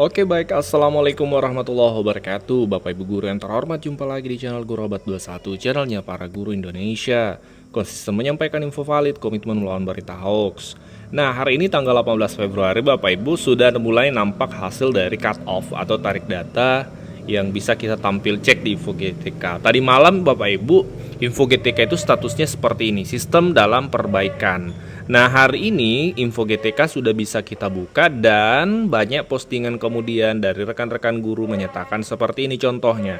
Oke baik, Assalamualaikum warahmatullahi wabarakatuh. Bapak Ibu Guru yang terhormat, jumpa lagi di channel Guru Obat 21, channelnya para guru Indonesia. Konsisten menyampaikan info valid, komitmen melawan berita hoax. Nah, hari ini tanggal 18 Februari Bapak Ibu sudah mulai nampak hasil dari cut off atau tarik data yang bisa kita tampil cek di Info GTK. Tadi malam Bapak Ibu, Info GTK itu statusnya seperti ini, sistem dalam perbaikan. Nah, hari ini Info GTK sudah bisa kita buka dan banyak postingan kemudian dari rekan-rekan guru menyatakan seperti ini contohnya.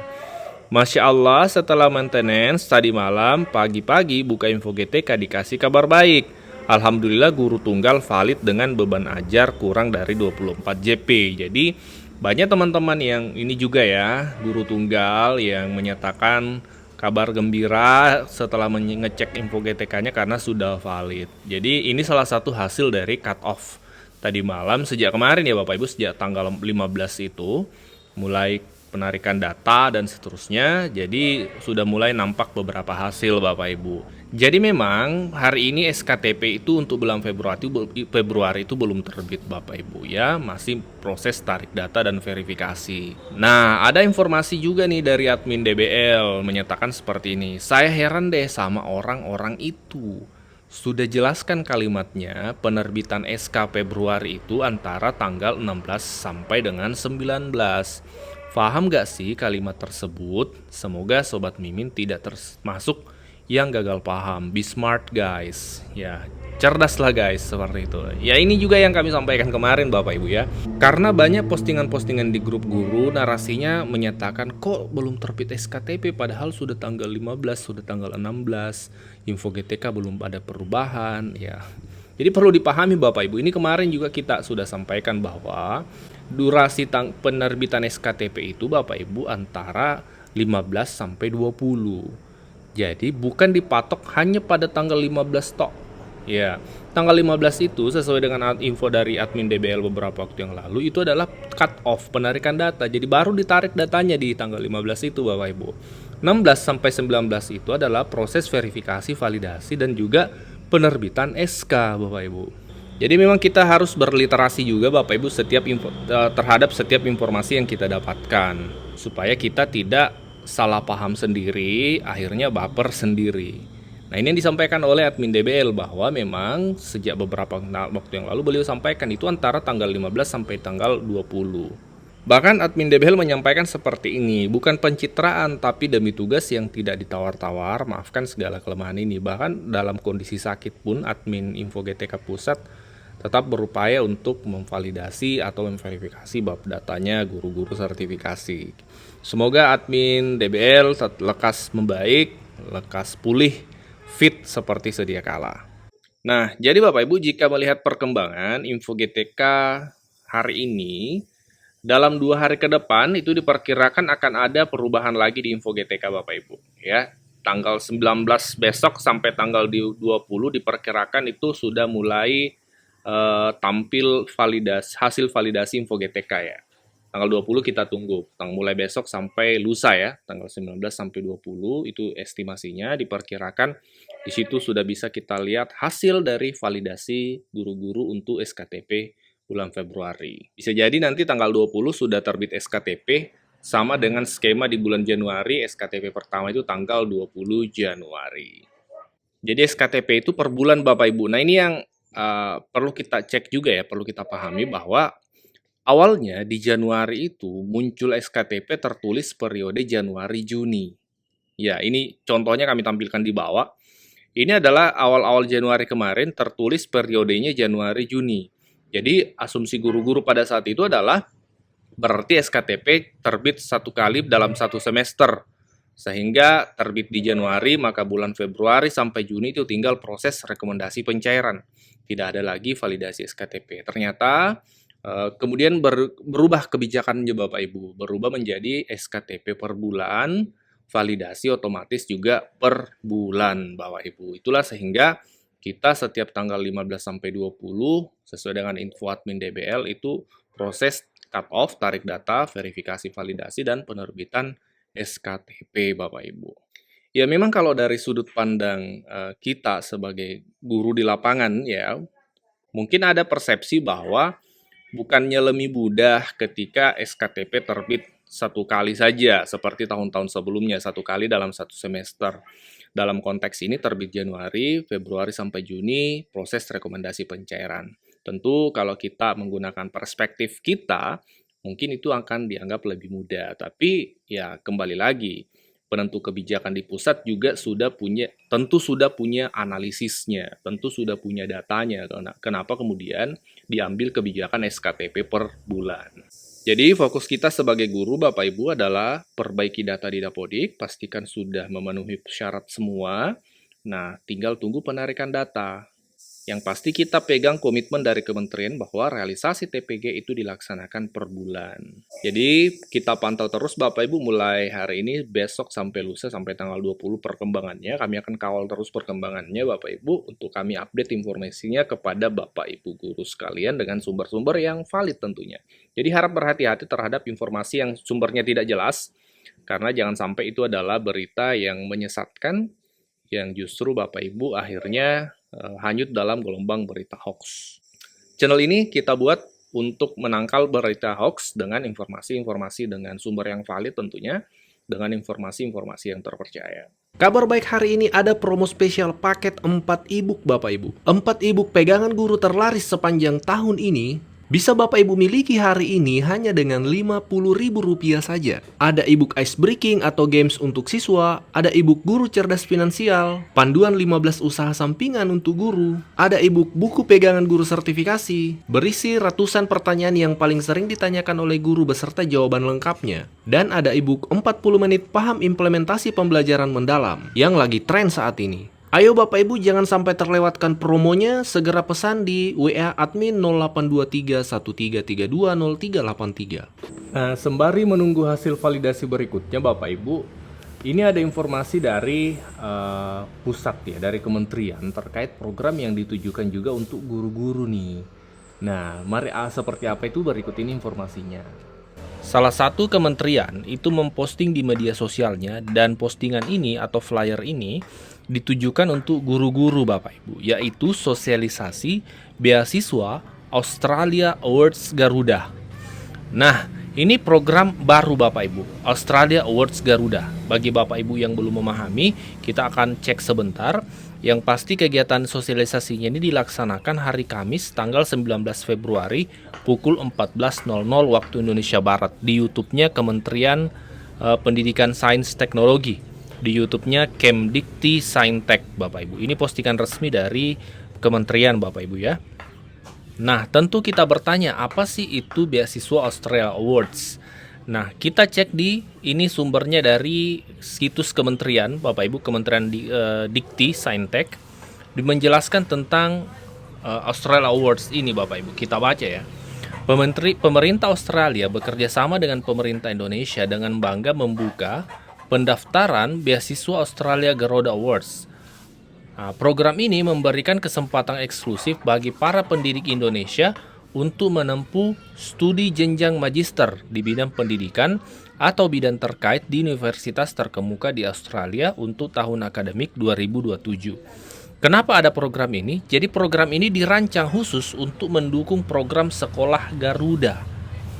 Masya Allah, setelah maintenance tadi malam, pagi-pagi buka Info GTK dikasih kabar baik. Alhamdulillah guru tunggal valid dengan beban ajar kurang dari 24 JP. Jadi banyak teman-teman yang ini juga ya, guru tunggal yang menyatakan kabar gembira setelah mengecek info GTK-nya karena sudah valid. Jadi ini salah satu hasil dari cut off tadi malam sejak kemarin ya Bapak Ibu, sejak tanggal 15 itu mulai penarikan data dan seterusnya. Jadi sudah mulai nampak beberapa hasil Bapak Ibu. Jadi memang hari ini SKTP itu untuk bulan Februari itu belum terbit Bapak Ibu ya, masih proses tarik data dan verifikasi. Nah, ada informasi juga nih dari admin DBL menyatakan seperti ini. Saya heran deh sama orang-orang itu. Sudah jelaskan kalimatnya, penerbitan SK Februari itu antara tanggal 16 sampai dengan 19. Paham gak sih kalimat tersebut? Semoga Sobat Mimin tidak termasuk yang gagal paham. Be smart guys. Ya, cerdaslah guys, seperti itu. Ya ini juga yang kami sampaikan kemarin Bapak Ibu ya. Karena banyak postingan-postingan di grup guru narasinya menyatakan kok belum terbit SKTP padahal sudah tanggal 15, sudah tanggal 16. Info GTK belum ada perubahan ya. Jadi perlu dipahami Bapak Ibu, ini kemarin juga kita sudah sampaikan bahwa durasi penerbitan SKTP itu Bapak Ibu antara 15 sampai 20. Jadi bukan dipatok hanya pada tanggal 15 tok. Ya, tanggal 15 itu sesuai dengan info dari admin DBL beberapa waktu yang lalu itu adalah cut off penarikan data. Jadi baru ditarik datanya di tanggal 15 itu Bapak Ibu. 16 sampai 19 itu adalah proses verifikasi, validasi dan juga penerbitan SK Bapak Ibu. Jadi memang kita harus berliterasi juga Bapak Ibu terhadap setiap informasi yang kita dapatkan supaya kita tidak salah paham sendiri, akhirnya baper sendiri. Nah, ini yang disampaikan oleh admin DBL bahwa memang sejak beberapa waktu yang lalu beliau sampaikan itu antara tanggal 15 sampai tanggal 20. Bahkan admin DBL menyampaikan seperti ini, bukan pencitraan tapi demi tugas yang tidak ditawar-tawar, maafkan segala kelemahan ini. Bahkan dalam kondisi sakit pun admin Info GTK Pusat tetap berupaya untuk memvalidasi atau memverifikasi bab datanya guru-guru sertifikasi. Semoga admin DBL lekas membaik, lekas pulih, fit seperti sedia kala. Nah, jadi Bapak Ibu jika melihat perkembangan Info GTK hari ini, dalam 2 hari ke depan itu diperkirakan akan ada perubahan lagi di Info GTK Bapak Ibu. Ya, tanggal 19 besok sampai tanggal 20 diperkirakan itu sudah mulai tampil hasil validasi Info GTK ya. Tanggal 20 kita tunggu, mulai besok sampai lusa ya, tanggal 19 sampai 20 itu estimasinya diperkirakan di situ sudah bisa kita lihat hasil dari validasi guru-guru untuk SKTP bulan Februari. Bisa jadi nanti tanggal 20 sudah terbit SKTP sama dengan skema di bulan Januari, SKTP pertama itu tanggal 20 Januari. Jadi SKTP itu per bulan Bapak Ibu. Nah, ini yang perlu kita cek juga ya, perlu kita pahami bahwa awalnya di Januari itu muncul SKTP tertulis periode Januari-Juni. Ya, ini contohnya kami tampilkan di bawah. Ini adalah awal-awal Januari kemarin tertulis periodenya Januari-Juni. Jadi asumsi guru-guru pada saat itu adalah berarti SKTP terbit 1 kali dalam 1 semester. Sehingga terbit di Januari, maka bulan Februari sampai Juni itu tinggal proses rekomendasi pencairan. Tidak ada lagi validasi SKTP. Ternyata kemudian berubah kebijakannya Bapak Ibu. Berubah menjadi SKTP per bulan, validasi otomatis juga per bulan Bapak Ibu. Itulah sehingga kita setiap tanggal 15 sampai 20 sesuai dengan info admin DBL itu proses cut off, tarik data, verifikasi validasi dan penerbitan SKTP Bapak Ibu. Ya memang kalau dari sudut pandang kita sebagai guru di lapangan ya, mungkin ada persepsi bahwa bukannya lebih mudah ketika SKTP terbit satu kali saja, seperti tahun-tahun sebelumnya, satu kali dalam satu semester. Dalam konteks ini terbit Januari, Februari sampai Juni, proses rekomendasi pencairan. Tentu kalau kita menggunakan perspektif kita, mungkin itu akan dianggap lebih mudah. Tapi ya kembali lagi, penentu kebijakan di pusat juga tentu sudah punya analisisnya, tentu sudah punya datanya. Kenapa kemudian diambil kebijakan SKTP per bulan? Jadi fokus kita sebagai guru Bapak Ibu adalah perbaiki data di Dapodik, pastikan sudah memenuhi syarat semua. Nah, tinggal tunggu penarikan data. Yang pasti kita pegang komitmen dari kementerian bahwa realisasi TPG itu dilaksanakan per bulan. Jadi kita pantau terus Bapak Ibu mulai hari ini, besok sampai lusa, sampai tanggal 20 perkembangannya. Kami akan kawal terus perkembangannya Bapak Ibu untuk kami update informasinya kepada Bapak Ibu guru sekalian dengan sumber-sumber yang valid tentunya. Jadi harap berhati-hati terhadap informasi yang sumbernya tidak jelas, karena jangan sampai itu adalah berita yang menyesatkan, yang justru Bapak Ibu akhirnya hanyut dalam gelombang berita hoax. Channel ini kita buat untuk menangkal berita hoax dengan informasi-informasi dengan sumber yang valid tentunya, dengan informasi-informasi yang terpercaya. Kabar baik hari ini ada promo spesial paket 4 e-book Bapak Ibu. 4 e-book pegangan guru terlaris sepanjang tahun ini bisa Bapak Ibu miliki hari ini hanya dengan Rp50.000 saja. Ada e-book Ice Breaking atau games untuk siswa, ada e-book Guru Cerdas Finansial, panduan 15 usaha sampingan untuk guru, ada e-book buku pegangan guru sertifikasi, berisi ratusan pertanyaan yang paling sering ditanyakan oleh guru beserta jawaban lengkapnya, dan ada e-book 40 menit paham implementasi pembelajaran mendalam yang lagi tren saat ini. Ayo Bapak Ibu jangan sampai terlewatkan promonya, segera pesan di WA admin 082313320383. Nah, sembari menunggu hasil validasi berikutnya Bapak Ibu, ini ada informasi dari pusat ya, dari kementerian terkait program yang ditujukan juga untuk guru-guru nih. Nah, mari seperti apa itu berikut ini informasinya. Salah satu kementerian itu memposting di media sosialnya, dan postingan ini atau flyer ini ditujukan untuk guru-guru Bapak Ibu, yaitu sosialisasi beasiswa Australia Awards Garuda. Nah, ini program baru Bapak Ibu, Australia Awards Garuda. Bagi Bapak Ibu yang belum memahami, kita akan cek sebentar. Yang pasti kegiatan sosialisasinya ini dilaksanakan hari Kamis tanggal 19 Februari pukul 14.00 waktu Indonesia Barat di YouTube-nya Kementerian Pendidikan Sains Teknologi, di YouTube-nya Kemdikti Saintek Bapak Ibu. Ini postingan resmi dari kementerian Bapak Ibu ya. Nah, tentu kita bertanya, apa sih itu beasiswa Australia Awards? Nah, kita cek ini sumbernya dari situs kementerian Bapak Ibu, Kementerian Dikti Saintek, menjelaskan tentang Australia Awards ini Bapak Ibu. Kita baca ya. Pemerintah Australia bekerja sama dengan pemerintah Indonesia dengan bangga membuka pendaftaran beasiswa Australia Garuda Awards. Nah, program ini memberikan kesempatan eksklusif bagi para pendidik Indonesia untuk menempuh studi jenjang magister di bidang pendidikan atau bidang terkait di universitas terkemuka di Australia untuk tahun akademik 2027. Kenapa ada program ini? Jadi program ini dirancang khusus untuk mendukung program Sekolah Garuda,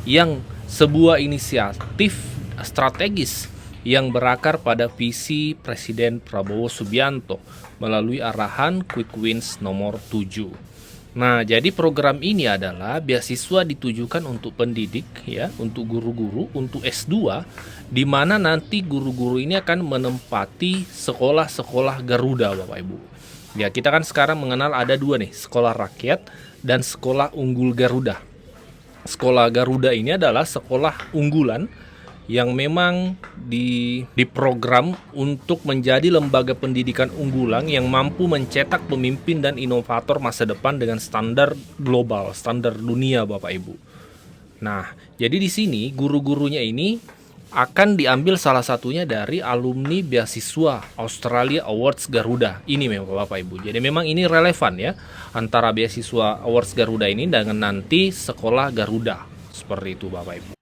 yang sebuah inisiatif strategis yang berakar pada visi Presiden Prabowo Subianto melalui arahan Quick Wins nomor 7. Nah, jadi program ini adalah beasiswa ditujukan untuk pendidik ya, untuk guru-guru, untuk S2, di mana nanti guru-guru ini akan menempati sekolah-sekolah Garuda Bapak Ibu. Ya, kita kan sekarang mengenal ada dua nih, sekolah rakyat dan sekolah unggul Garuda. Sekolah Garuda ini adalah sekolah unggulan yang memang diprogram untuk menjadi lembaga pendidikan unggulan yang mampu mencetak pemimpin dan inovator masa depan dengan standar global, standar dunia Bapak Ibu. Nah, jadi di sini guru-gurunya ini akan diambil salah satunya dari alumni beasiswa Australia Awards Garuda. Ini memang Bapak Ibu. Jadi memang ini relevan ya antara beasiswa Awards Garuda ini dengan nanti sekolah Garuda. Seperti itu Bapak Ibu.